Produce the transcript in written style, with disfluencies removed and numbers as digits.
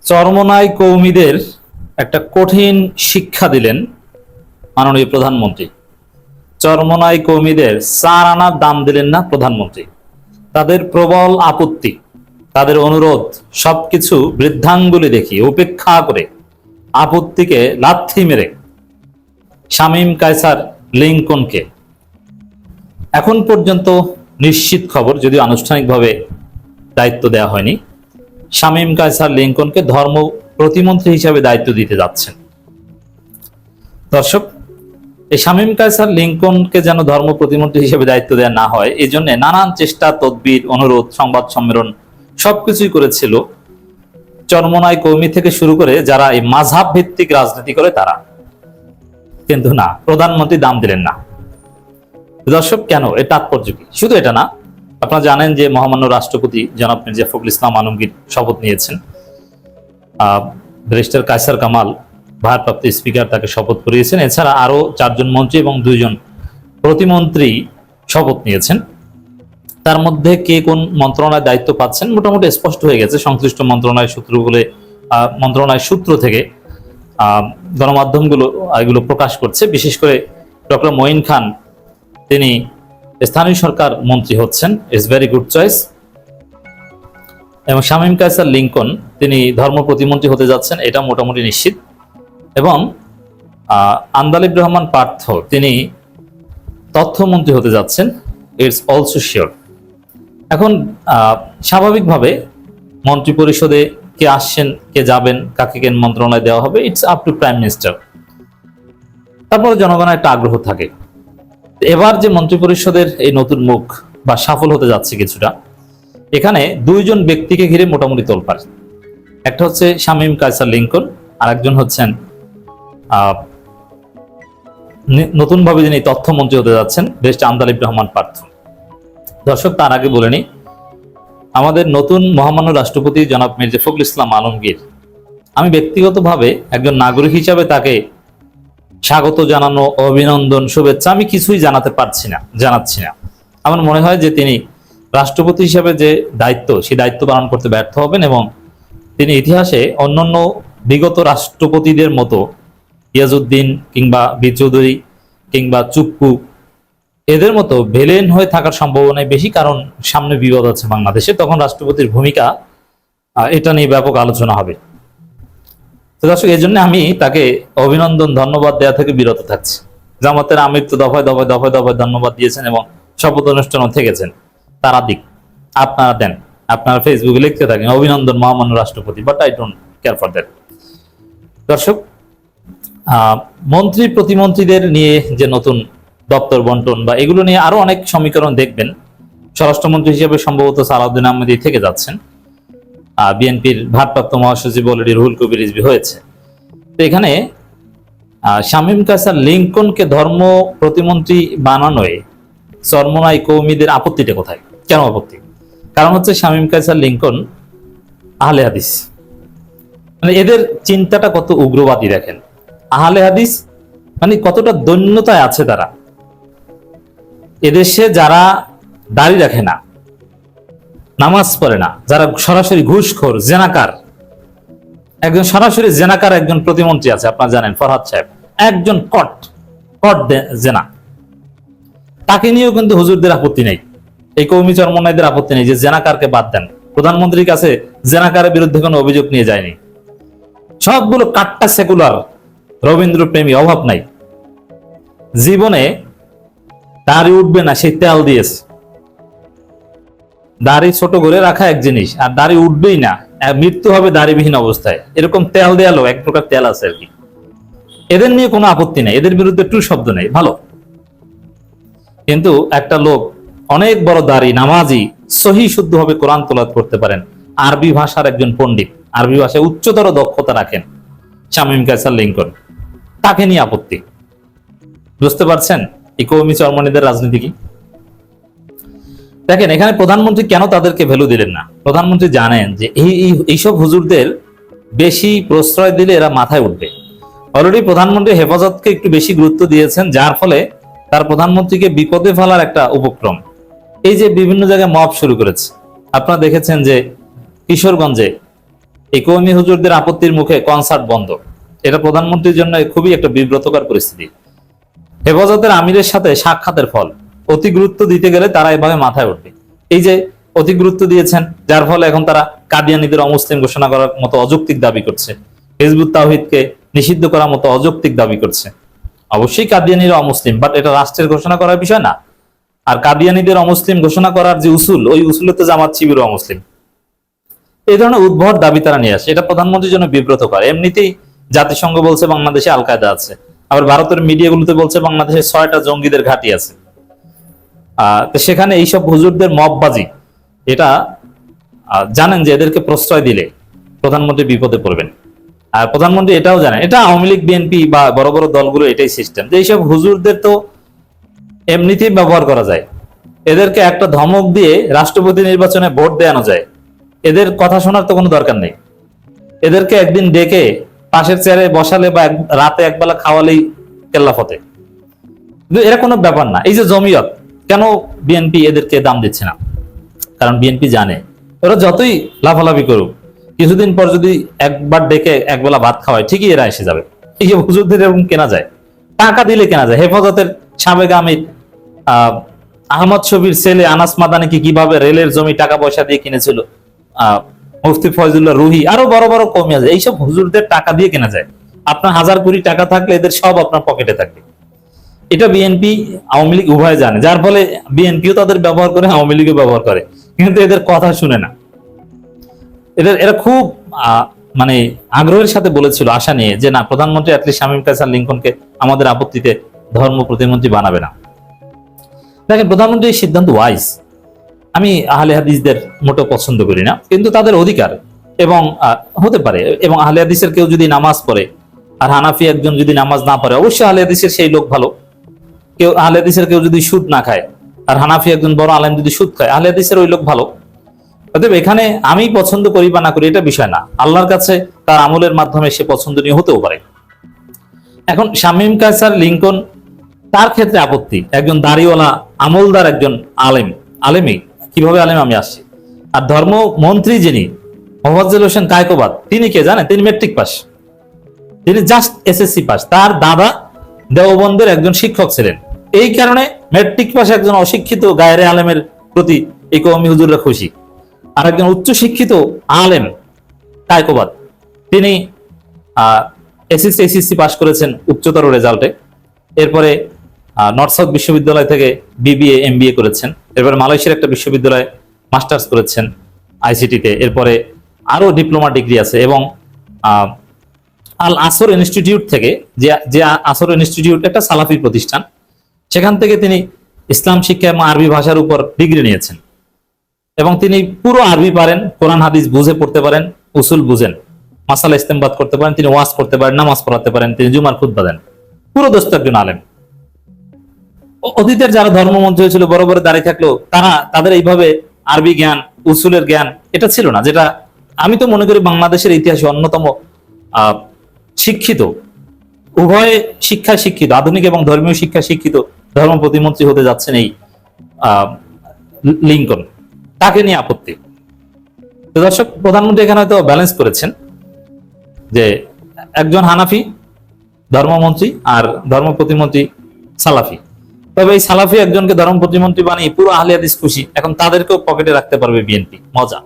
চরমোনাই কৌমিদের একটা কঠিন শিক্ষা দিলেন মাননীয় প্রধানমন্ত্রী। চরমোনাই কৌমিদের 4 আনার দাম দিলেন না প্রধানমন্ত্রী। তাদের প্রবল আপত্তি, তাদের অনুরোধ সবকিছু বৃদ্ধাঙ্গুলি দেখিয়ে উপেক্ষা করে আপত্তিকে লাথি মেরে শামীম কায়সার লিংকনকে এখন পর্যন্ত নিশ্চিত খবর, যদিও আনুষ্ঠানিকভাবে দায়িত্ব দেওয়া হয়নি, শামীম কায়সার লিংকনকে ধর্ম প্রতিমন্ত্রী হিসাবে দায়িত্ব দিতে যাচ্ছেন। দর্শক, এই শামীম কায়সার লিংকনকে যেন ধর্ম প্রতিমন্ত্রী হিসেবে দায়িত্ব দেওয়া না হয়, এই জন্য নানান চেষ্টা, তদবির, অনুরোধ, সংবাদ সম্মেলন সবকিছুই করেছিল চরমোনাই কৌমি থেকে শুরু করে যারা এই মাযহাব ভিত্তিক রাজনীতি করে তারা। কিন্তু না, প্রধানমন্ত্রী দাম দিলেন না। দর্শক, কেন? এর তাৎপর্য কি? শুধু এটা না, আপনারা জানেন যে মহামান্য রাষ্ট্রপতি জনাব মির্জা ফখরুল ইসলাম আলমগীর শপথ নিয়েছেন। ব্যারিস্টার কায়সার কামাল ভারপ্রাপ্ত স্পিকার তাকে শপথ করিয়েছেন। এছাড়া আরো 4 জন মন্ত্রী এবং 2 জন প্রতিমন্ত্রী শপথ নিয়েছেন। তার মধ্যে কে কোন মন্ত্রণালয়ের দায়িত্ব পাচ্ছেন মোটামুটি স্পষ্ট হয়ে গেছে সংশ্লিষ্ট মন্ত্রণালয় সূত্র থেকে গণমাধ্যমগুলো এগুলো প্রকাশ করছে। বিশেষ করে ডক্টর মঈন খান, তিনি স্থানীয় সরকার মন্ত্রী হচ্ছেন, ইটস ভেরি গুড চয়েস। এবং শামীম কায়সার লিংকন তিনি ধর্ম প্রতিমন্ত্রী হতে যাচ্ছেন, এটা মোটামুটি নিশ্চিত। এবং আন্দালিব রহমান পার্থ তিনি তথ্যমন্ত্রী হতে যাচ্ছেন, ইটস অলসো শিওর। এখন স্বাভাবিকভাবে মন্ত্রী পরিষদে কে আসছেন, কে যাবেন, কাকে কেন মন্ত্রণালয় দেওয়া হবে, it's up to prime minister. তারপরে জনগণের একটা আগ্রহ থাকে। এবার যে মন্ত্রী পরিষদের এই নতুন মুখ বা সফল হতে যাচ্ছে কিছুটা, এখানে 2 জন ব্যক্তিকে ঘিরে মোটামুটি তোলপাড়। একটা হচ্ছে শামীম কায়সার লিংকন, আর একজন হচ্ছেন নতুন ভাবে যিনি তথ্যমন্ত্রী হতে যাচ্ছেন, ব্যারিস্টার আন্দালিব রহমান পার্থ। দর্শক, তার আগে বলে নি, আমাদের নতুন মহামান্য রাষ্ট্রপতি জনাব মির্জা ফখরুল ইসলাম আলমগীর, আমি ব্যক্তিগতভাবে একজন নাগরিক হিসাবে তাকে স্বাগত জানানো, অভিনন্দন, শুভেচ্ছা আমি কিছুই জানাচ্ছি না। আমার মনে হয় যে তিনি রাষ্ট্রপতি হিসাবে যে দায়িত্ব, সেই দায়িত্ব পালন করতে ব্যর্থ হবেন এবং তিনি ইতিহাসে অন্যান্য বিগত রাষ্ট্রপতিদের মতো ইয়াজউদ্দিন কিংবা বীর চৌধুরী কিংবা চুপ্পু এদের মতো ভিলেন হয়ে থাকার সম্ভাবনা বেশি, কারণ সামনে বিপদ আছে বাংলাদেশে, তখন রাষ্ট্রপতির ভূমিকা এটা নিয়ে ব্যাপক আলোচনা হবে। তো দর্শক, এই জন্য আমি তাকে অভিনন্দন, ধন্যবাদ দেওয়া থেকে বিরত থাকছি। জামাতের আমির তো দফায় ধন্যবাদ দিয়েছেন এবং শপথ অনুষ্ঠানও থেকেছেন, তারা দিক, আপনারা দেন, আপনারা ফেসবুকে লিখতে থাকেন অভিনন্দন মহামান্য রাষ্ট্রপতি, but I don't care for that. দর্শক, মন্ত্রী প্রতিমন্ত্রীদের নিয়ে যে নতুন দপ্তর বন্টন বা এগুলো নিয়ে আরো অনেক সমীকরণ দেখবেন। স্বরাষ্ট্রমন্ত্রী হিসেবে সম্ভবত সালাউদ্দিন আহমেদ থেকে যাচ্ছেন, বিএনপির ভারপ্রাপ্ত মহাসচিব অলরেডি রুহুল কবির রিজভী হয়েছে। তো এখানে শামীম কায়সার লিংকনকে ধর্ম প্রতিমন্ত্রী বানানোয় চরমোনাই কৌমিদের আপত্তিটা কোথায়? কেন আপত্তি? কারণ হচ্ছে শামীম কায়সার লিংকন আহলে হাদিস, মানে এদের চিন্তাটা কত উগ্রবাদী দেখেন। আহলে হাদিস মানে কতটা দৈন্যতায় আছে তারা। এদেশে যারা দাড়ি রাখে না, নামাজ পড়ে না, যারা সরাসরি ঘুষখোর, জেনাকার, একজন সরাসরি জেনাকার একজন প্রতিমন্ত্রী আছে, আপনারা জানেন, ফরহাদ সাহেব, একজন কট জেনা। তাকে নিয়েও কিন্তু হুজুরদের আপত্তি নেই, এই কৌমি চরমোনাইদের আপত্তি নেই যে জেনাকারকে বাদ দেন। প্রধানমন্ত্রীর কাছে জেনাকারের বিরুদ্ধে কোনো অভিযোগ নিয়ে যায়নি। সবগুলো কাট্টা সেকুলার, রবীন্দ্র প্রেমী, অভাব নাই। জীবনে দাড়ি উঠবে না সেই তেল দিয়েছে। দাড়ি ছোট করে রাখা এক জিনিস, আর দাড়ি উঠবেই না, মৃত্যু হবে দাড়িবিহীন অবস্থায়, এরকম তেল দেয়ালো এক প্রকার তেল আছে আর কি। এদের নিয়ে কোনো আপত্তি নেই, এদের বিরুদ্ধে টু শব্দ নেই, ভালো। কিন্তু একটা লোক অনেক বড় দাড়ি, নামাজি, সহি শুদ্ধভাবে কোরআন তেলাওয়াত করতে পারেন, আরবি ভাষার একজন পণ্ডিত, আরবি ভাষায় উচ্চতর দক্ষতা রাখেন, শামীম কায়সার লিংকন, তাকে নিয়ে আপত্তি। বুঝতে পারছেন এই কওমি চরমোনাইদের রাজনীতি কি? দেখেন, এখানে প্রধানমন্ত্রী কেন তাদেরকে ভ্যালু দিলেন না? প্রধানমন্ত্রী জানেন যে এইসব হুজুরদের বেশি প্রশ্রয় দিলে এরা মাথায় উঠবে। অলরেডি প্রধানমন্ত্রী হেফাজতকে একটু বেশি গুরুত্ব দিয়েছেন, যার ফলে তার প্রধানমন্ত্রীকে বিপদে ফেলার একটা উপক্রম। এই যে বিভিন্ন জায়গায় মব শুরু করেছে, আপনারা দেখেছেন যে কিশোরগঞ্জে এই কওমি হুজুরদের আপত্তির মুখে কনসার্ট বন্ধ। এটা প্রধানমন্ত্রীর জন্য খুবই একটা বিব্রতকর পরিস্থিতি। হেফাজতের আমিরের সাথে সাক্ষাতের ফল, অতি গুরুত্ব দিতে গেলে তারা এভাবে মাথায় উঠবে। এই যে অতি গুরুত্ব দিয়েছেন, যার ফলে এখন তারা কাদিয়ানীদের অমুসলিম ঘোষণা করার মতো অযৌক্তিক দাবি করছে, হিজবুত তাওহীদকে নিষিদ্ধ করার মতো অযৌক্তিক দাবি করছে। অবশ্যই কাদিয়ানীরা অমুসলিম, বাট এটা রাষ্ট্রের ঘোষণা করার বিষয় না। আর কাদিয়ানীদের অমুসলিম ঘোষণা করার যে উসুল, ওই উসুলে তো জামাত শিবির অমুসলিম। এই ধরনের উদ্ভট দাবি তারা নিয়ে আসে, এটা প্রধানমন্ত্রীর জন্য বিব্রতকর। এমনিতেই জাতিসংঘ বলছে বাংলাদেশে আল কায়দা আছে, আবার ভারতের মিডিয়াগুলোতে বলছে বাংলাদেশে 6টা জঙ্গিদের ঘাঁটি আছে। তো সেখানে এইসব হুজুরদের মববাজি, এটা জানেন যে এদেরকে প্রশ্রয় দিলে প্রধানমন্ত্রী বিপদে পড়বেন। আর প্রধানমন্ত্রী এটাও জানেন, এটা আওয়ামী লীগ বিএনপি বা বড় বড় দলগুলো এটাই সিস্টেম, যে এইসব হুজুরদের তো এমনিতেই ব্যবহার করা যায়। এদেরকে একটা ধমক দিয়ে রাষ্ট্রপতি নির্বাচনে ভোট দেওয়ানো যায়। এদের কথা শোনার তো কোনো দরকার নেই। এদেরকে একদিন ডেকে পাশের চেয়ারে বসালে বা রাতে একবেলা খাওয়ালেই কেল্লা ফতে। কিন্তু এরা কোনো ব্যাপার না। এই যে জমিয়ত, কেন বিএনপি এদেরকে দাম দিচ্ছে না? কারণ বিএনপি জানে ওরা যতই লাফালাফি করুক, কিছুদিন পর যদি একবার ডেকে একবেলা ভাত খাওয়ায়, ঠিকই এরা এসে যাবে। এই যে হুজুরদের এরকম কেনা যায়, টাকা দিলে কেনা যায়। হেফাজতের সাবেক আমির আহমদ শফির ছেলে আনাস মাদানিকে কিভাবে রেলের জমি টাকা পয়সা দিয়ে কিনেছিল মুফতি ফয়জুল্লাহ রুহি, আরো বড় বড় কমে আছে। এইসব হুজুরদের টাকা দিয়ে কেনা যায়। আপনার 1000 কোটি টাকা থাকলে এদের সব আপনার পকেটে থাকবে। এটা বিএনপি আওয়ামী লীগ উভয় জানে, যার ফলে বিএনপিও তাদের ব্যবহার করে, আওয়ামী লীগও ব্যবহার করে, কিন্তু এদের কথা শুনে না। এরা খুব মানে আগ্রহের সাথে বলেছিল, আশা নিয়ে, যে না, প্রধানমন্ত্রী অ্যাটলিস্ট শামীম কায়সার লিঙ্কনকে আমাদের আপত্তিতে ধর্ম প্রতিমন্ত্রী বানাবে না। দেখেন, প্রধানমন্ত্রীর সিদ্ধান্ত ওয়াইজ। আমি আহলে হাদিসদের মোটেও পছন্দ করি না, কিন্তু তাদের অধিকার এবং হতে পারে। এবং আহলে হাদিসের কেউ যদি নামাজ পড়ে আর হানাফি একজন যদি নামাজ না পড়ে, অবশ্যই আহলে হাদিসের সেই লোক ভালো। কেউ আহলে হাদিসের কেউ যদি সুদ না খায় আর হানাফি একজন বড় আলেম যদি সুদ খায়, আহলে হাদিসের ওই লোক ভালো। অতএব এখানে আমি পছন্দ করি বা না করি এটা বিষয় না, আল্লাহর কাছে তার আমলের মাধ্যমে সে পছন্দনীয় হতেও পারে। এখন শামীম কায়সার লিঙ্কন, তার ক্ষেত্রে আপত্তি। একজন দাড়িওয়ালা আমলদার একজন আলেমই কিভাবে আলেম আমি আসছি। আর ধর্মমন্ত্রী যিনি মোফাজ্জল হোসেন কায়কোবাদ, তিনি কে জানেন? তিনি মেট্রিক পাস, তিনি জাস্ট এসএসসি পাস। তার দাদা দেওবন্দের একজন শিক্ষক ছিলেন। এই কারণে মেট্রিক পাস একজন অশিক্ষিত গায়রে আলেমের প্রতি এই কওমি হুজুররা খুশি। আর একজন উচ্চ শিক্ষিত আলেম কায়কোবাদ, তিনি এসএসসি পাস করেছেন উচ্চতর রেজাল্টে। এরপরে নর্থ সাউথ বিশ্ববিদ্যালয় থেকে বিবিএ এমবিএ করেছেন। এরপরে মালয়েশিয়ার একটা বিশ্ববিদ্যালয়ে মাস্টার্স করেছেন আইসিটিতে। এরপরে আরো ডিপ্লোমা ডিগ্রি আছে। এবং আল আসর ইনস্টিটিউট থেকে, যে আসর ইনস্টিটিউট একটা সালাফি প্রতিষ্ঠান, সেখান থেকে তিনি ইসলাম শিক্ষা এবং আরবি ভাষার উপর ডিগ্রি নিয়েছেন। এবং তিনি পুরো আরবি পারেন, কোরআন হাদিস বুঝে পড়তে পারেন, উসুল বুঝেন, মাসালা ইস্তেমবাদ করতে পারেন, তিনি ওয়াজ করতে পারেন, নামাজ পড়াতে পারেন, তিনি জুমার খুতবা দেন। পুরো দোস্ত একজন আলেম। অতীতের যারা ধর্মমন্ত্রী হয়েছিল, বড় বড় দাঁড়িয়ে থাকলো, তাদের এইভাবে আরবি জ্ঞান, উসুলের জ্ঞান এটা ছিল না, যেটা আমি তো মনে করি বাংলাদেশের ইতিহাসে অন্যতম শিক্ষিত, উভয় শিক্ষায় শিক্ষিত, আধুনিক এবং ধর্মীয় শিক্ষা শিক্ষিত ধর্ম প্রতিমন্ত্রী হতে যাচ্ছেন এই লিঙ্কন। তাকে নিয়ে আপত্তি। তো দর্শক, প্রধানমন্ত্রী এখানে হয়তো ব্যালেন্স করেছেন যে একজন হানাফি ধর্মমন্ত্রী আর ধর্ম প্রতিমন্ত্রী সালাফি। তবে এই সালাফি একজনকে ধর্ম প্রতিমন্ত্রী বানিয়ে পুরো আহলে হাদিস খুশি। এখন তাদেরকেও পকেটে রাখতে পারবে বিএনপি। মজা।